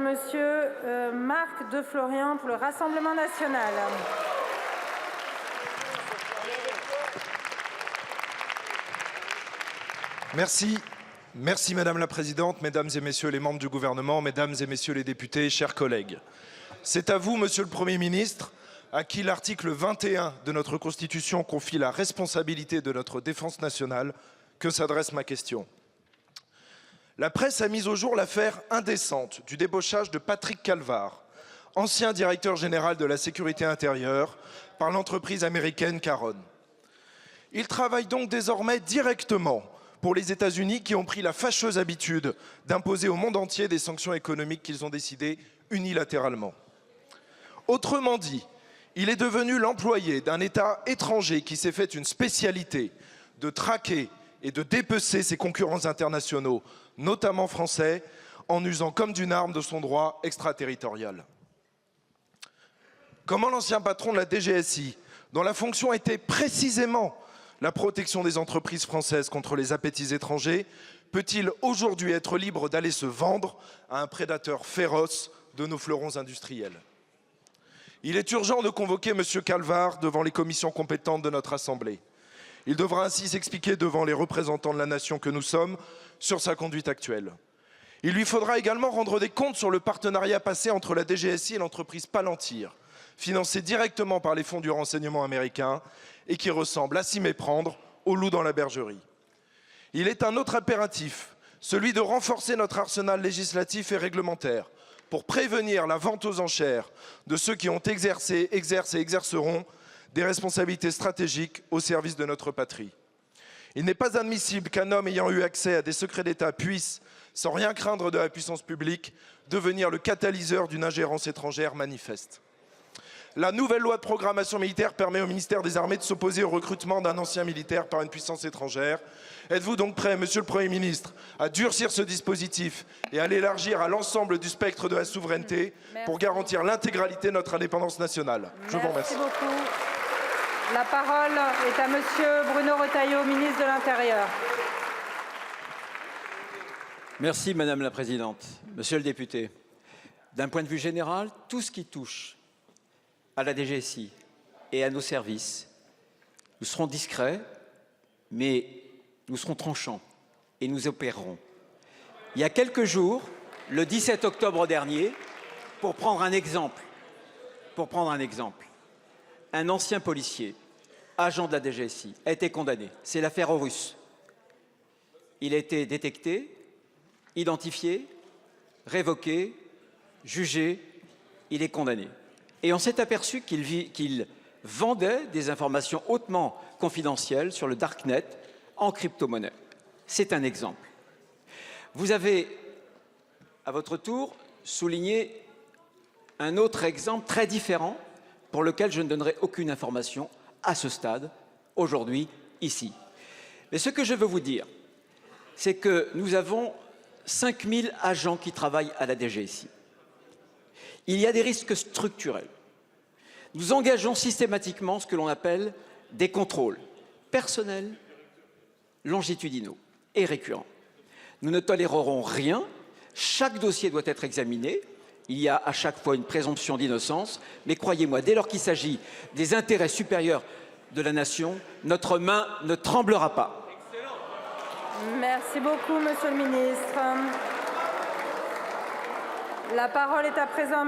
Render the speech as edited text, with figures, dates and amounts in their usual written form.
Monsieur Marc de Florian pour le Rassemblement national. Merci Madame la Présidente, Mesdames et Messieurs les membres du gouvernement, Mesdames et Messieurs les députés, chers collègues. C'est à vous, Monsieur le Premier ministre, à qui l'article 21 de notre Constitution confie la responsabilité de notre défense nationale, que s'adresse ma question. La presse a mis au jour l'affaire indécente du débauchage de Patrick Calvar, ancien directeur général de la sécurité intérieure, par l'entreprise américaine Caron. Il travaille donc désormais directement pour les États-Unis qui ont pris la fâcheuse habitude d'imposer au monde entier des sanctions économiques qu'ils ont décidées unilatéralement. Autrement dit, il est devenu l'employé d'un État étranger qui s'est fait une spécialité de traquer et de dépecer ses concurrents internationaux, notamment français, en usant comme d'une arme de son droit extraterritorial. Comment l'ancien patron de la DGSI, dont la fonction était précisément la protection des entreprises françaises contre les appétits étrangers, peut-il aujourd'hui être libre d'aller se vendre à un prédateur féroce de nos fleurons industriels? Il est urgent de convoquer M. Calvar devant les commissions compétentes de notre Assemblée. Il devra ainsi s'expliquer devant les représentants de la nation que nous sommes sur sa conduite actuelle. Il lui faudra également rendre des comptes sur le partenariat passé entre la DGSI et l'entreprise Palantir, financée directement par les fonds du renseignement américain et qui ressemble à s'y méprendre au loup dans la bergerie. Il est un autre impératif, celui de renforcer notre arsenal législatif et réglementaire pour prévenir la vente aux enchères de ceux qui ont exercé, exercent et exerceront des responsabilités stratégiques au service de notre patrie. Il n'est pas admissible qu'un homme ayant eu accès à des secrets d'État puisse, sans rien craindre de la puissance publique, devenir le catalyseur d'une ingérence étrangère manifeste. La nouvelle loi de programmation militaire permet au ministère des Armées de s'opposer au recrutement d'un ancien militaire par une puissance étrangère. Êtes-vous donc prêt, Monsieur le Premier ministre, à durcir ce dispositif et à l'élargir à l'ensemble du spectre de la souveraineté pour garantir l'intégralité de notre indépendance nationale? Je vous remercie. Merci beaucoup. La parole est à Monsieur Bruno Retailleau, ministre de l'Intérieur. Merci Madame la Présidente. Monsieur le député, d'un point de vue général, tout ce qui touche à la DGSI et à nos services, nous serons discrets, mais nous serons tranchants et nous opérerons. Il y a quelques jours, le 17 octobre dernier, pour prendre un exemple, un ancien policier, agent de la DGSI, a été condamné. C'est l'affaire Horus. Il a été détecté, identifié, révoqué, jugé, il est condamné. Et on s'est aperçu qu'il vendait des informations hautement confidentielles sur le darknet en crypto-monnaie. C'est un exemple. Vous avez, à votre tour, souligné un autre exemple très différent pour lequel je ne donnerai aucune information à ce stade, aujourd'hui, ici. Mais ce que je veux vous dire, c'est que nous avons 5000 agents qui travaillent à la DGSI. Il y a des risques structurels. Nous engageons systématiquement ce que l'on appelle des contrôles personnels, longitudinaux et récurrents. Nous ne tolérerons rien. Chaque dossier doit être examiné. Il y a à chaque fois une présomption d'innocence. Mais croyez-moi, dès lors qu'il s'agit des intérêts supérieurs de la nation, notre main ne tremblera pas. Merci beaucoup, Monsieur le ministre. La parole est à présent